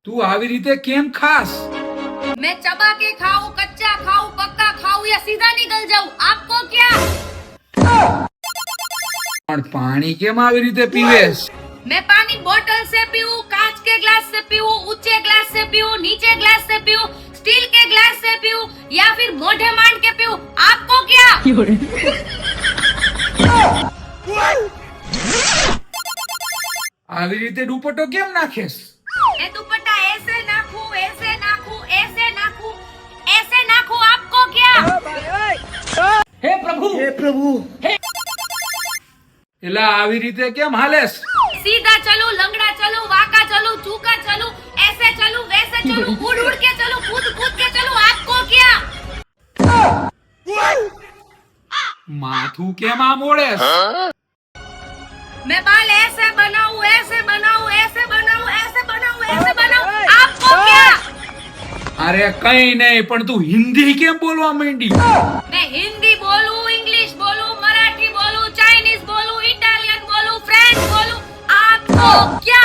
તું આવી રીતે કેમ ખાસ? मैं चबा के खाऊं, कच्चा खाऊं, पक्का खाऊं या सीधा निकल जाऊं, आपको क्या? પણ પાણી કેમ આવી રીતે પીવેશ? मैं पानी बोतल से पीऊं, कांच के ग्लास से पीऊं, ऊंचे ग्लास से पीऊं, नीचे ग्लास से पीऊं, स्टील के ग्लास से पीऊं या फिर मोढ़े मांड के पीऊं, आपको क्या? આવી રીતે દુપટ્ટો કેમ નાખેશ? ये दुपट्टा ऐसे नाखूं, ऐसे नाखूं, ऐसे नाखूं, ऐसे नाखूं, आपको क्या? હે પ્રભુ એલા આવી રીતે કેમ હાલેશ? सीधा चलूं, लंगड़ा चलूं, वाका चलूं, चूका चलूं, ऐसे चलूं, वैसे चलूं, उड़ उड़ के चलूं, कूद कूद के चलूं, आपको क्या? માથું કેમ આ મોડેશ? मैं बाल ऐसे बनाऊं, ऐसे बनाऊं, ऐसे बनाऊं, ऐसे बनाऊं, ऐसे बनाऊं, आपको क्या? અરે કઈ નહીં, પણ તું હિન્દી કેમ બોલવા માંડી? मैं हिंदी बोलूं, इंग्लिश बोलूं, मराठी बोलूं, चाइनीज बोलूं, इटालियन बोलूं, फ्रेंच बोलूं, आपको क्या?